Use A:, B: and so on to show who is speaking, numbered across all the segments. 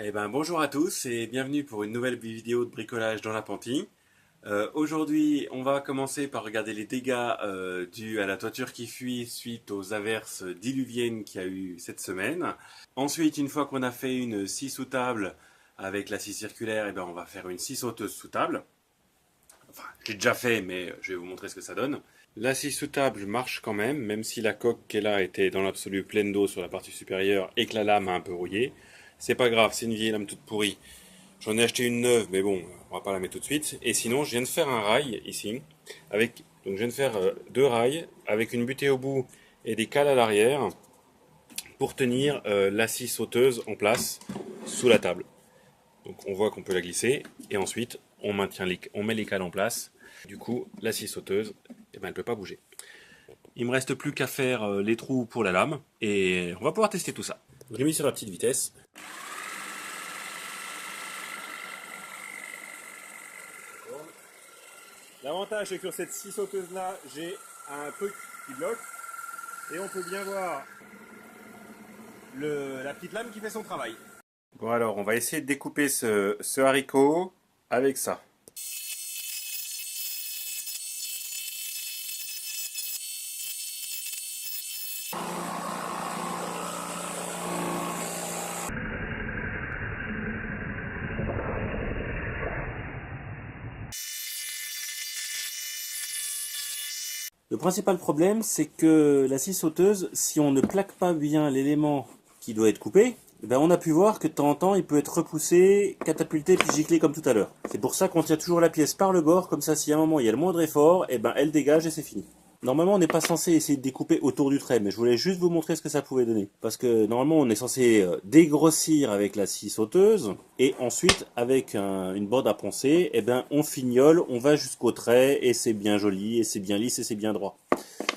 A: Eh ben, bonjour à tous et bienvenue pour une nouvelle vidéo de bricolage dans l'appentis. Aujourd'hui, on va commencer par regarder les dégâts dus à la toiture qui fuit suite aux averses diluviennes qu'il y a eu cette semaine. Ensuite, une fois qu'on a fait une scie sous table avec la scie circulaire, eh ben, on va faire une scie sauteuse sous table. Enfin, je l'ai déjà fait, mais je vais vous montrer ce que ça donne. La scie sous table marche quand même, même si la coque qui est là était dans l'absolu pleine d'eau sur la partie supérieure et que la lame a un peu rouillé. C'est pas grave, c'est une vieille lame toute pourrie. J'en ai acheté une neuve, mais bon, on va pas la mettre tout de suite. Et sinon, je viens de faire un rail ici. Donc je viens de faire deux rails avec une butée au bout et des cales à l'arrière pour tenir la scie sauteuse en place sous la table. Donc on voit qu'on peut la glisser et ensuite on met les cales en place. Du coup, la scie sauteuse, eh ben, elle ne peut pas bouger. Il me reste plus qu'à faire les trous pour la lame et on va pouvoir tester tout ça. Je l'ai mis sur la petite vitesse. L'avantage c'est que sur cette scie sauteuse là, j'ai un truc qui bloque et on peut bien voir la petite lame qui fait son travail. Bon alors, on va essayer de découper ce haricot avec ça. Le principal problème, c'est que la scie sauteuse, si on ne plaque pas bien l'élément qui doit être coupé, ben on a pu voir que de temps en temps, il peut être repoussé, catapulté, puis giclé comme tout à l'heure. C'est pour ça qu'on tient toujours la pièce par le bord, comme ça, si à un moment il y a le moindre effort, et ben elle dégage et c'est fini. Normalement, on n'est pas censé essayer de découper autour du trait, mais je voulais juste vous montrer ce que ça pouvait donner. Parce que normalement, on est censé dégrossir avec la scie sauteuse, et ensuite, avec une bande à poncer, eh ben, on fignole, on va jusqu'au trait, et c'est bien joli, et c'est bien lisse, et c'est bien droit.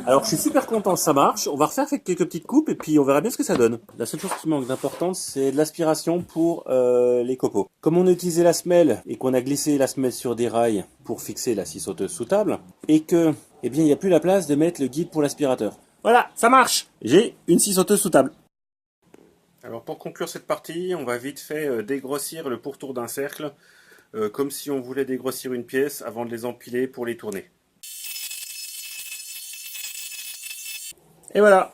A: Alors je suis super content, ça marche. On va refaire quelques petites coupes et puis on verra bien ce que ça donne. La seule chose qui manque d'importance, c'est de l'aspiration pour les copeaux. Comme on a utilisé la semelle et qu'on a glissé la semelle sur des rails pour fixer la scie sauteuse sous table, et que, eh bien, il n'y a plus la place de mettre le guide pour l'aspirateur. Voilà, ça marche. J'ai une scie sauteuse sous table. Alors pour conclure cette partie, on va vite fait dégrossir le pourtour d'un cercle, comme si on voulait dégrossir une pièce avant de les empiler pour les tourner. Et voilà.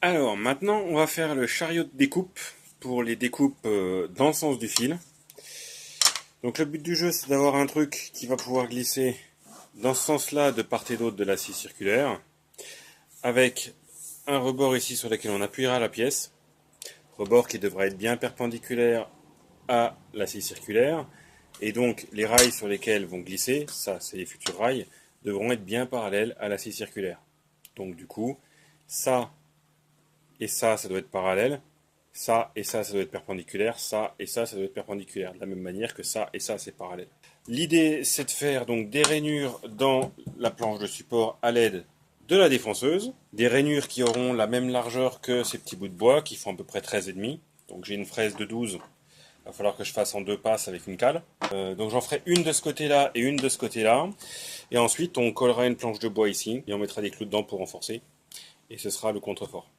A: Alors maintenant on va faire le chariot de découpe pour les découpes dans le sens du fil. Donc le but du jeu c'est d'avoir un truc qui va pouvoir glisser dans ce sens là de part et d'autre de la scie circulaire, avec un rebord ici sur lequel on appuiera la pièce, rebord qui devra être bien perpendiculaire à la scie circulaire, et donc les rails sur lesquels vont glisser, ça c'est les futurs rails, devront être bien parallèles à la scie circulaire. Donc du coup, ça et ça doit être parallèle, ça et ça doit être perpendiculaire, ça et ça doit être perpendiculaire, de la même manière que ça et ça c'est parallèle. L'idée c'est de faire donc des rainures dans la planche de support à l'aide de la défonceuse, des rainures qui auront la même largeur que ces petits bouts de bois qui font à peu près 13,5. Donc j'ai une fraise de 12, il va falloir que je fasse en deux passes avec une cale. Donc j'en ferai une de ce côté-là et une de ce côté-là. Et ensuite on collera une planche de bois ici et on mettra des clous dedans pour renforcer. Et ce sera le contrefort.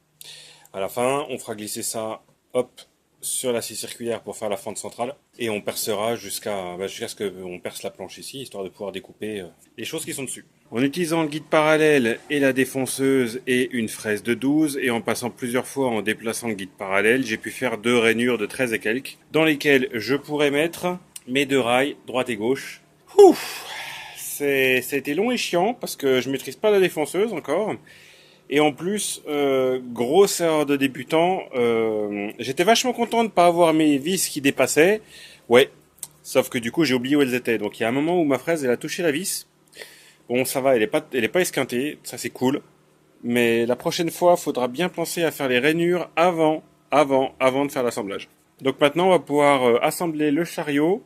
A: À la fin, on fera glisser ça, hop, sur la scie circulaire pour faire la fente centrale. Et on percera jusqu'à ce qu'on perce la planche ici, histoire de pouvoir découper les choses qui sont dessus. En utilisant le guide parallèle et la défonceuse et une fraise de 12, et en passant plusieurs fois en déplaçant le guide parallèle, j'ai pu faire deux rainures de 13 et quelques, dans lesquelles je pourrais mettre mes deux rails, droite et gauche. Ouf, ça a été long et chiant, parce que je maîtrise pas la défonceuse encore. Et en plus, grosse erreur de débutant, j'étais vachement content de ne pas avoir mes vis qui dépassaient. Ouais, sauf que du coup j'ai oublié où elles étaient. Donc il y a un moment où ma fraise elle a touché la vis. Bon ça va, elle est pas esquintée, ça c'est cool. Mais la prochaine fois, faudra bien penser à faire les rainures avant de faire l'assemblage. Donc maintenant on va pouvoir assembler le chariot.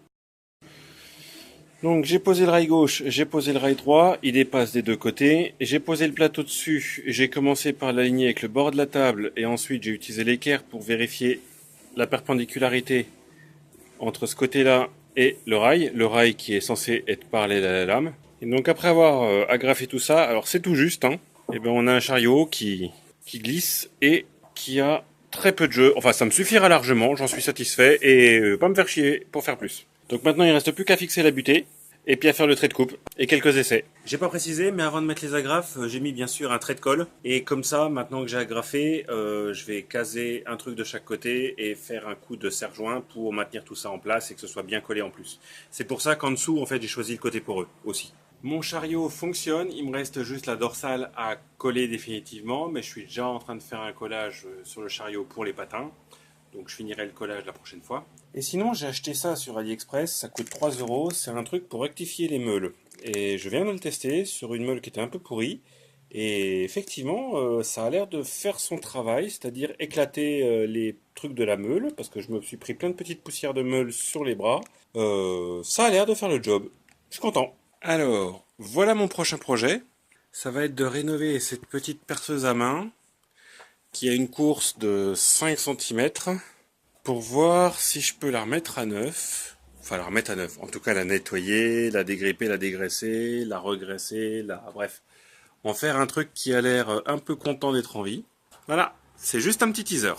A: Donc j'ai posé le rail gauche, j'ai posé le rail droit, il dépasse des deux côtés. J'ai posé le plateau dessus, j'ai commencé par l'aligner avec le bord de la table et ensuite j'ai utilisé l'équerre pour vérifier la perpendicularité entre ce côté-là et le rail qui est censé être parallèle à la lame. Et donc après avoir agrafé tout ça, alors c'est tout juste, hein, et ben on a un chariot qui glisse et qui a très peu de jeu. Enfin, ça me suffira largement, j'en suis satisfait et pas me faire chier pour faire plus. Donc maintenant, il reste plus qu'à fixer la butée et puis à faire le trait de coupe et quelques essais. J'ai pas précisé, mais avant de mettre les agrafes, j'ai mis bien sûr un trait de colle. Et comme ça, maintenant que j'ai agrafé, je vais caser un truc de chaque côté et faire un coup de serre-joint pour maintenir tout ça en place et que ce soit bien collé en plus. C'est pour ça qu'en dessous, en fait, j'ai choisi le côté poreux aussi. Mon chariot fonctionne, il me reste juste la dorsale à coller définitivement, mais je suis déjà en train de faire un collage sur le chariot pour les patins. Donc je finirai le collage la prochaine fois. Et sinon, j'ai acheté ça sur AliExpress, ça coûte 3 euros. C'est un truc pour rectifier les meules. Et je viens de le tester sur une meule qui était un peu pourrie. Et effectivement, ça a l'air de faire son travail, c'est-à-dire éclater les trucs de la meule, parce que je me suis pris plein de petites poussières de meule sur les bras. Ça a l'air de faire le job. Je suis content. Alors, voilà mon prochain projet. Ça va être de rénover cette petite perceuse à main qui a une course de 5 centimètres pour voir si je peux la remettre à neuf. Enfin, la remettre à neuf. En tout cas, la nettoyer, la dégripper, la dégraisser, la regraisser, bref. En faire un truc qui a l'air un peu content d'être en vie. Voilà, c'est juste un petit teaser.